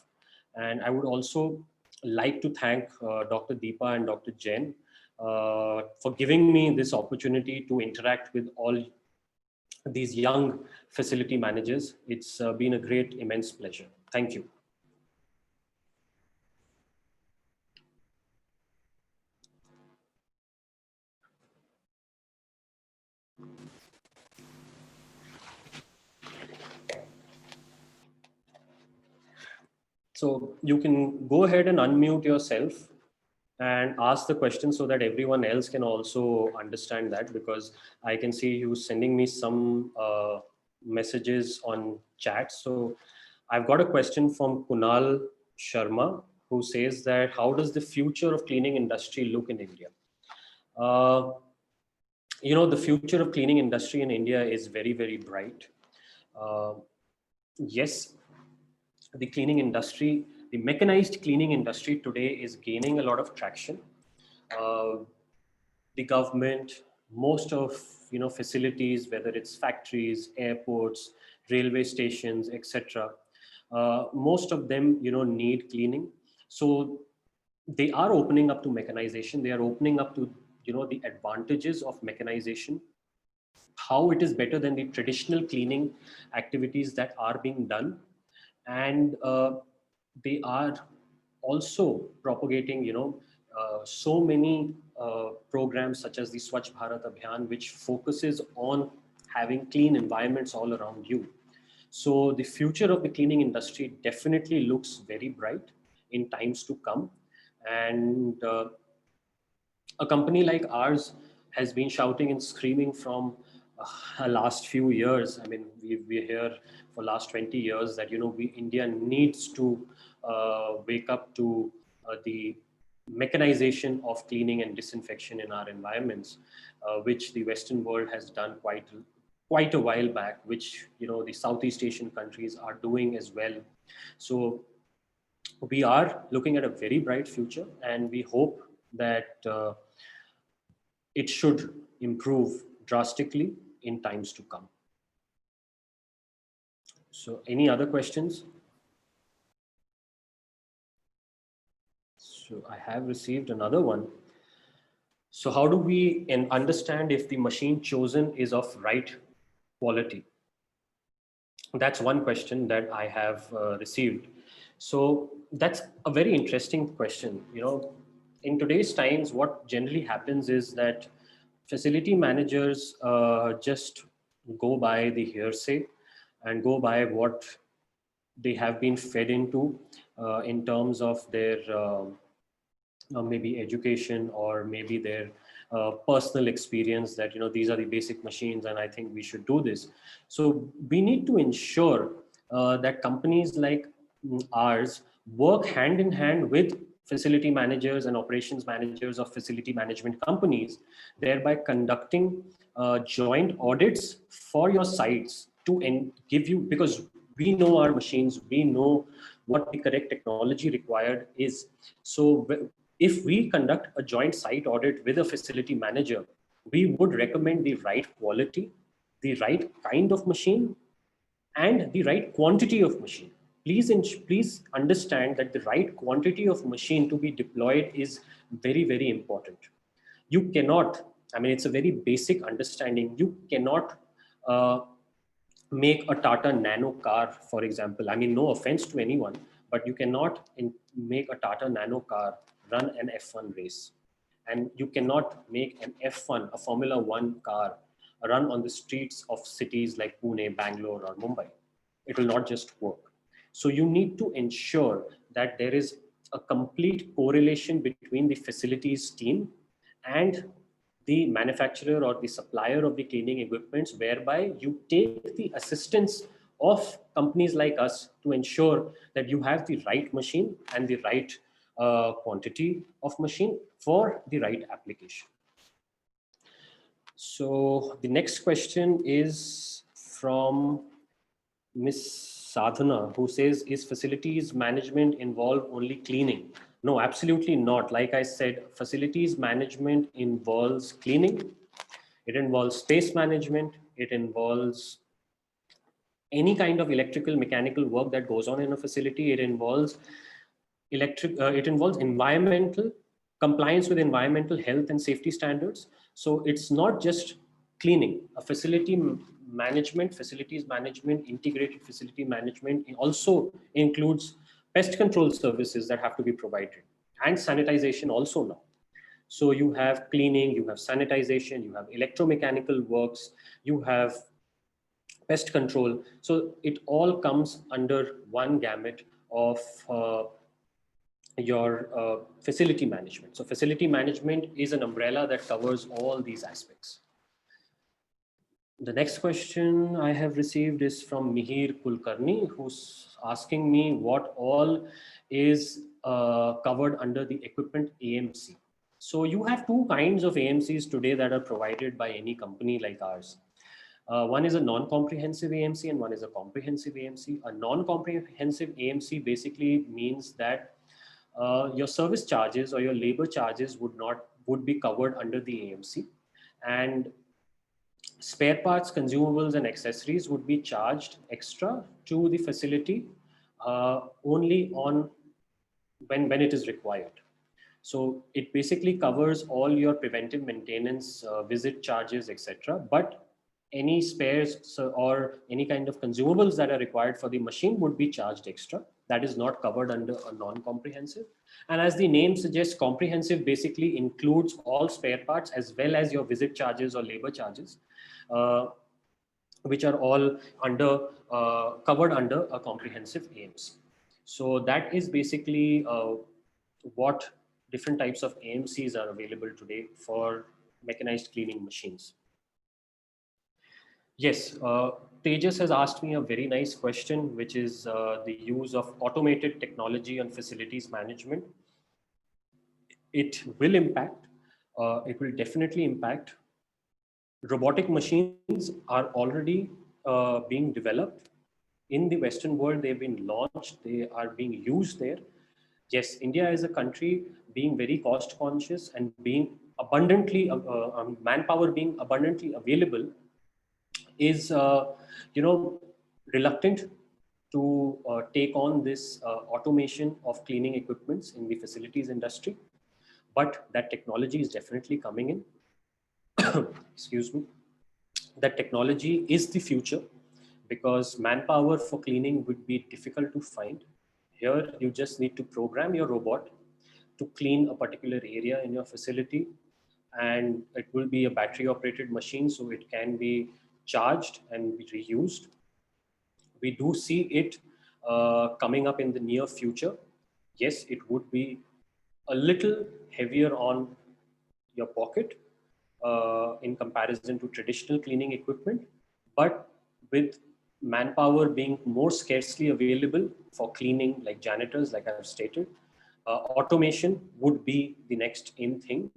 And I would also like to thank Dr. Deepa and Dr. Jain for giving me this opportunity to interact with all these young facility managers. It's been a great, immense pleasure. Thank you. So you can go ahead and unmute yourself and ask the question so that everyone else can also understand that, because I can see you sending me some messages on chat. So I've got a question from Kunal Sharma, who says that how does the future of cleaning industry look in India? You know, the future of cleaning industry in India is very, very bright. Yes, the cleaning industry, the mechanized cleaning industry today is gaining a lot of traction. The government, most of facilities, whether it's factories, airports, railway stations, etc., most of them need cleaning. So they are opening up to mechanization. They are opening up to the advantages of mechanization, how it is better than the traditional cleaning activities that are being done. And they are also propagating so many programs such as the Swachh Bharat Abhiyan, which focuses on having clean environments all around you. So the future of the cleaning industry definitely looks very bright in times to come. And a company like ours has been shouting and screaming from last few years. I mean, we're here for last 20 years that, India needs to wake up to the mechanization of cleaning and disinfection in our environments, which the Western world has done quite a while back, which, the Southeast Asian countries are doing as well. So we are looking at a very bright future, and we hope that it should improve drastically in times to come. So any other questions? So I have received another one. So how do we understand if the machine chosen is of right quality? That's one question that I have received. So that's a very interesting question. In today's times, what generally happens is that facility managers just go by the hearsay and go by what they have been fed into in terms of their maybe education, or maybe their personal experience that, these are the basic machines and I think we should do this. So we need to ensure that companies like ours work hand in hand with facility managers and operations managers of facility management companies, thereby conducting joint audits for your sites to give you, because we know our machines, we know what the correct technology required is. So if we conduct a joint site audit with a facility manager, we would recommend the right quality, the right kind of machine, and the right quantity of machine. Please understand that the right quantity of machine to be deployed is very, very important. You cannot, I mean, it's a very basic understanding. You cannot make a Tata Nano car, for example. I mean, no offense to anyone, but you cannot make a Tata Nano car run an F1 race. And you cannot make an F1, a Formula One car, run on the streets of cities like Pune, Bangalore, or Mumbai. It will not just work. So you need to ensure that there is a complete correlation between the facilities team and the manufacturer or the supplier of the cleaning equipments, whereby you take the assistance of companies like us to ensure that you have the right machine and the right quantity of machine for the right application. So the next question is from Miss Sadhana, who says, is facilities management involve only cleaning? No, absolutely not. Like I said, facilities management involves cleaning. It involves space management. It involves any kind of electrical, mechanical work that goes on in a facility. It involves it involves environmental compliance with environmental health and safety standards. So it's not just cleaning. A facilities management, integrated facility management also includes pest control services that have to be provided, and sanitization also now. So you have cleaning, you have sanitization, you have electromechanical works, you have pest control. So it all comes under one gamut of your facility management. So facility management is an umbrella that covers all these aspects. The next question I have received is from Mihir Kulkarni, who's asking me what all is covered under the equipment AMC. So you have two kinds of AMCs today that are provided by any company like ours. One is a non-comprehensive AMC and one is a comprehensive AMC. A non-comprehensive AMC basically means that your service charges or your labor charges would be covered under the AMC, and spare parts, consumables, and accessories would be charged extra to the facility only on when it is required. So it basically covers all your preventive maintenance, visit charges, etc. But any spares or any kind of consumables that are required for the machine would be charged extra. That is not covered under a non-comprehensive. And as the name suggests, comprehensive basically includes all spare parts as well as your visit charges or labor charges, which are all covered under a comprehensive AMC. So that is basically what different types of AMCs are available today for mechanized cleaning machines. Yes, Tejas has asked me a very nice question, which is the use of automated technology on facilities management. It will impact, it will definitely impact. Robotic machines are already being developed in the Western world. They've been launched, they are being used there. Yes, India is a country being very cost conscious and being abundantly, manpower being abundantly available, is reluctant to take on this automation of cleaning equipments in the facilities industry, but that technology is definitely coming in. Excuse me. That technology is the future, because manpower for cleaning would be difficult to find. Here you just need to program your robot to clean a particular area in your facility, and it will be a battery operated machine, so it can be charged and be reused. We do see it coming up in the near future. Yes, it would be a little heavier on your pocket in comparison to traditional cleaning equipment, but with manpower being more scarcely available for cleaning, like janitors, like I've stated, automation would be the next in thing.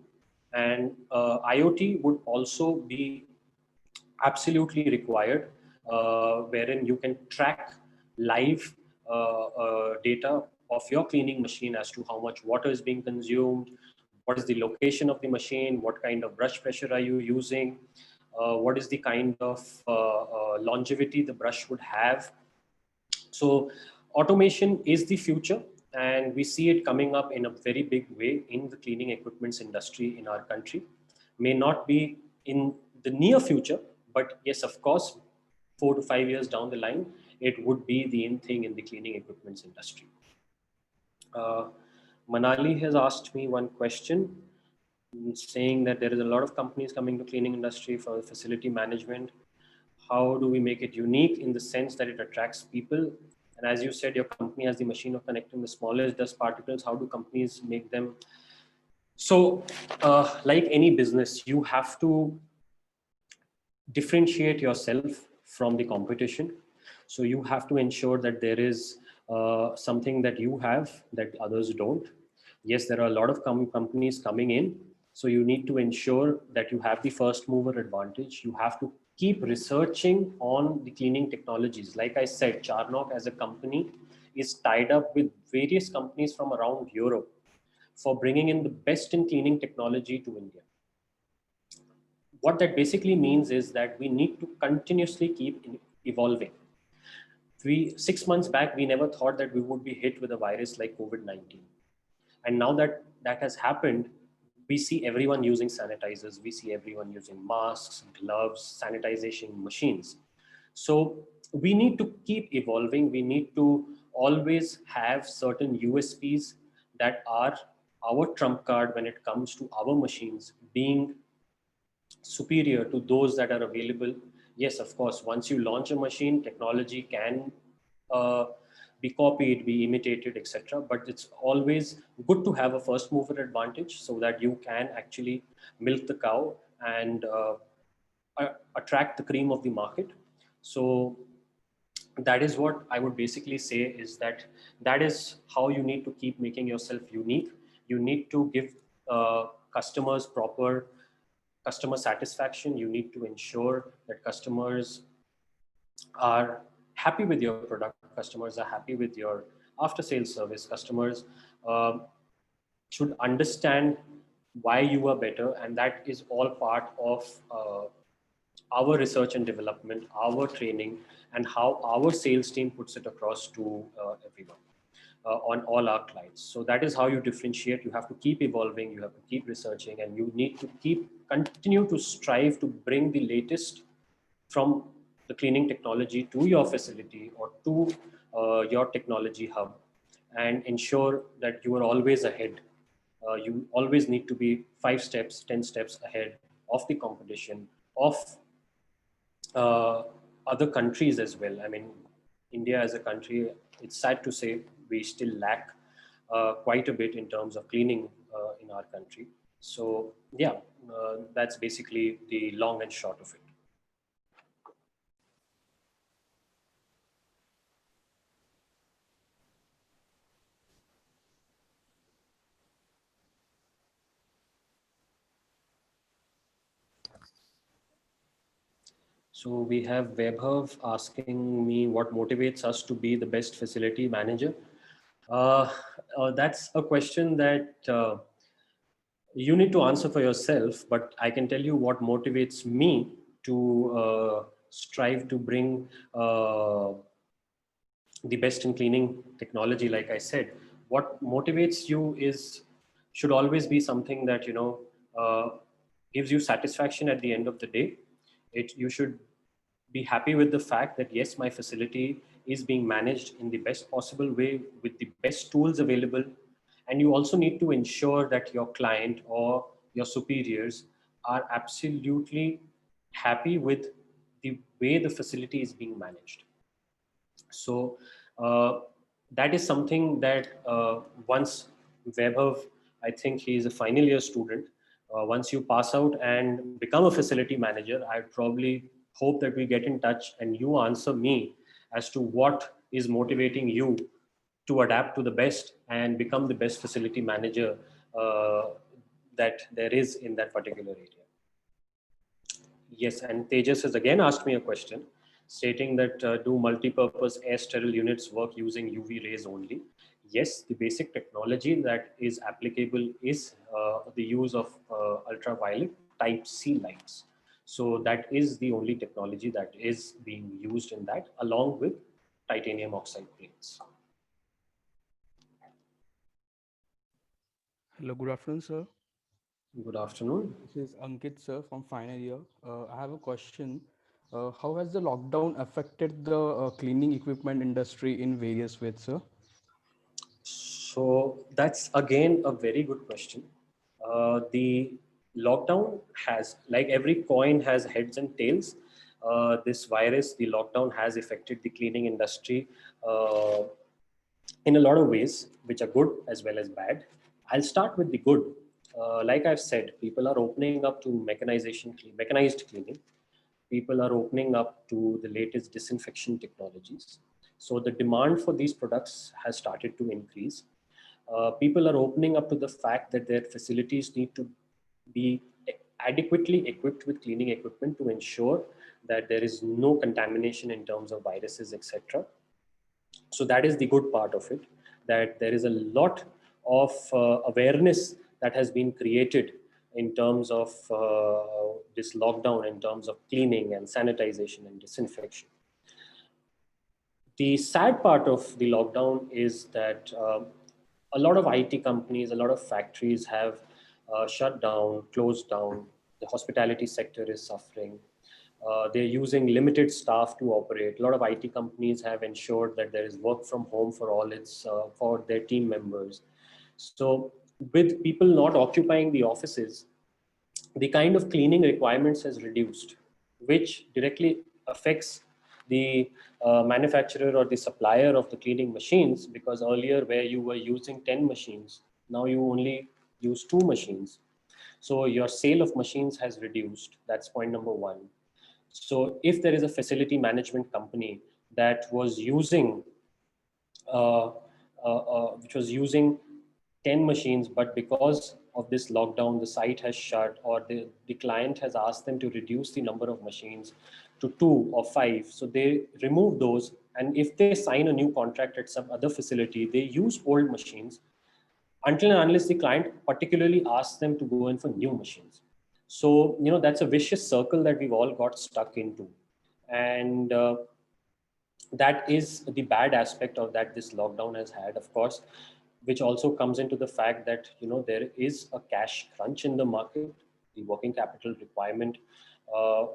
And IoT would also be absolutely required, wherein you can track live data of your cleaning machine as to how much water is being consumed, what is the location of the machine, what kind of brush pressure are you using, what is the kind of longevity the brush would have. So automation is the future, and we see it coming up in a very big way in the cleaning equipments industry in our country. May not be in the near future, but yes, of course, 4 to 5 years down the line, it would be the in thing in the cleaning equipments industry. Uh, Manali has asked me one question, saying that there is a lot of companies coming to cleaning industry for facility management. How do we make it unique in the sense that it attracts people? And as you said, your company has the machine of connecting the smallest dust particles. How do companies make them? So, like any business, you have to differentiate yourself from the competition. So you have to ensure that there is something that you have that others don't. Yes, there are a lot of companies coming in. So you need to ensure that you have the first mover advantage. You have to keep researching on the cleaning technologies. Like I said, Charnock as a company is tied up with various companies from around Europe for bringing in the best in cleaning technology to India. What that basically means is that we need to continuously keep evolving. 6 months back, we never thought that we would be hit with a virus like COVID-19. And now that that has happened, we see everyone using sanitizers, we see everyone using masks, gloves, sanitization machines. So we need to keep evolving. We need to always have certain USPs that are our trump card when it comes to our machines being superior to those that are available. Yes, of course, once you launch a machine, technology can uh, be copied, be imitated, etc. But it's always good to have a first mover advantage so that you can actually milk the cow and attract the cream of the market. So that is what I would basically say, is that that is how you need to keep making yourself unique. You need to give customers proper customer satisfaction. You need to ensure that customers are happy with your product, customers are happy with your after sales service, customers should understand why you are better, and that is all part of our research and development, our training, and how our sales team puts it across to everyone. On all our clients. So that is how you differentiate. You have to keep evolving, you have to keep researching, and you need to continue to strive to bring the latest from the cleaning technology to your facility or to your technology hub, and ensure that you are always ahead. You always need to be 5 steps, 10 steps ahead of the competition, of uh, other countries as well. I mean, India as a country, it's sad to say, we still lack quite a bit in terms of cleaning in our country. So yeah, that's basically the long and short of it. So we have Vaibhav asking me what motivates us to be the best facility manager. Uh, that's a question that you need to answer for yourself, but I can tell you what motivates me to strive to bring the best in cleaning technology. Like I said, what motivates you should always be something that uh, gives you satisfaction at the end of the day. You should be happy with the fact that yes, my facility is being managed in the best possible way with the best tools available. And you also need to ensure that your client or your superiors are absolutely happy with the way the facility is being managed. So that is something that once Vaibhav, I think he is a final year student. Once you pass out and become a facility manager, I'd probably hope that we get in touch and you answer me as to what is motivating you to adapt to the best and become the best facility manager that there is in that particular area. Yes, and Tejas has again asked me a question stating that do multi-purpose air sterile units work using UV rays only? Yes, the basic technology that is applicable is the use of ultraviolet type C lights. So that is the only technology that is being used in that, along with titanium oxide plates. Hello, good afternoon, sir. Good afternoon. This is Ankit, sir, from final year. I have a question. How has the lockdown affected the cleaning equipment industry in various ways, sir? So that's again a very good question. The lockdown has, like every coin has heads and tails. This virus, the lockdown has affected the cleaning industry uh, in a lot of ways, which are good as well as bad. I'll start with the good. Like I've said, people are opening up to mechanized cleaning. People are opening up to the latest disinfection technologies. So the demand for these products has started to increase. People are opening up to the fact that their facilities need to be adequately equipped with cleaning equipment to ensure that there is no contamination in terms of viruses, etc. So that is the good part of it, that there is a lot of awareness that has been created in terms of this lockdown, in terms of cleaning and sanitization and disinfection. The sad part of the lockdown is that a lot of IT companies, a lot of factories have shut down, closed down. The hospitality sector is suffering. They're using limited staff to operate. A lot of IT companies have ensured that there is work from home for all its for their team members. So, with people not occupying the offices, the kind of cleaning requirements has reduced, which directly affects the manufacturer or the supplier of the cleaning machines, because earlier where you were using 10 machines, now you only use 2 machines. So your sale of machines has reduced. That's point number one. So if there is a facility management company that was using which was using 10 machines, but because of this lockdown, the site has shut, or the client has asked them to reduce the number of machines to 2 or 5. So they remove those. And if they sign a new contract at some other facility, they use old machines until and unless the client particularly asks them to go in for new machines. So, that's a vicious circle that we've all got stuck into. And that is the bad aspect of that this lockdown has had, of course, which also comes into the fact that there is a cash crunch in the market. The working capital requirement, uh,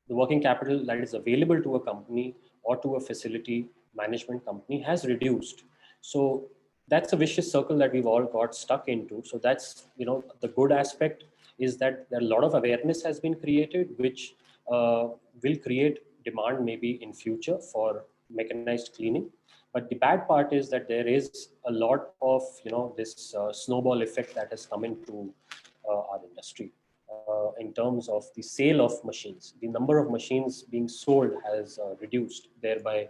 the working capital that is available to a company or to a facility management company has reduced. So that's a vicious circle that we've all got stuck into. So that's the good aspect is that a lot of awareness has been created, which will create demand maybe in future for mechanized cleaning. But the bad part is that there is a lot of this snowball effect that has come into our industry in terms of the sale of machines. The number of machines being sold has reduced, thereby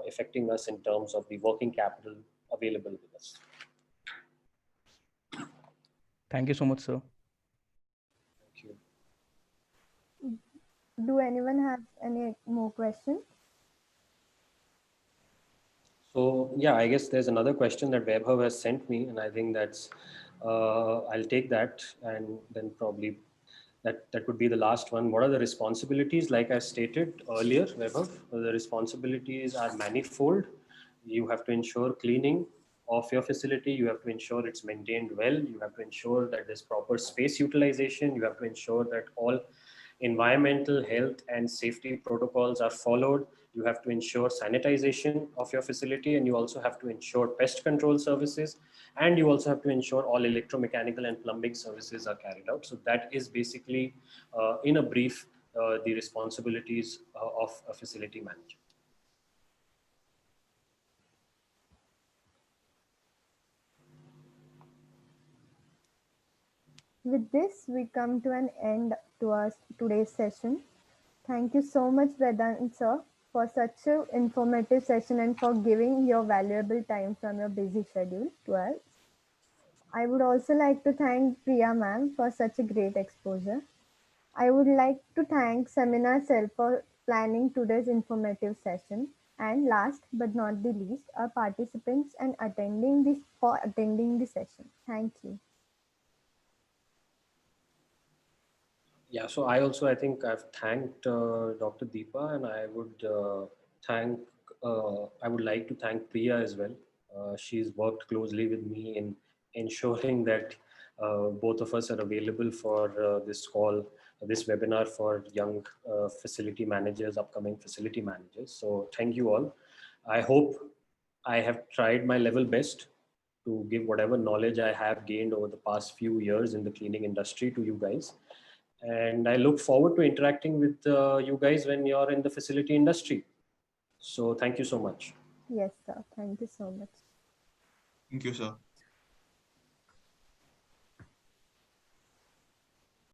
affecting us in terms of the working capital available with us. Thank you so much, sir. Thank you. Do anyone have any more questions? So yeah, I guess there's another question that Vaibhav has sent me, and I think that's I'll take that, and then probably that would be the last one. What are the responsibilities? Like I stated earlier, Vaibhav, the responsibilities are manifold. You have to ensure cleaning of your facility. You have to ensure it's maintained well. You have to ensure that there's proper space utilization. You have to ensure that all environmental, health, and safety protocols are followed. You have to ensure sanitization of your facility, and you also have to ensure pest control services, and you also have to ensure all electromechanical and plumbing services are carried out. So that is basically, in a brief, the responsibilities of a facility manager. With this, we come to an end to our today's session. Thank you so much, Vedant sir, for such an informative session and for giving your valuable time from your busy schedule to us. I would also like to thank Priya ma'am for such a great exposure. I would like to thank Seminar Cell for planning today's informative session. And last but not the least, our participants and attending the session. Thank you. Yeah, so I think I've thanked Dr. Deepa, and I would like to thank Priya as well. She's worked closely with me in ensuring that both of us are available for this call, this webinar for young facility managers, upcoming facility managers. So thank you all. I hope I have tried my level best to give whatever knowledge I have gained over the past few years in the cleaning industry to you guys. And I look forward to interacting with you guys when you're in the facility industry. So thank you so much. Yes, sir. Thank you so much. Thank you, sir.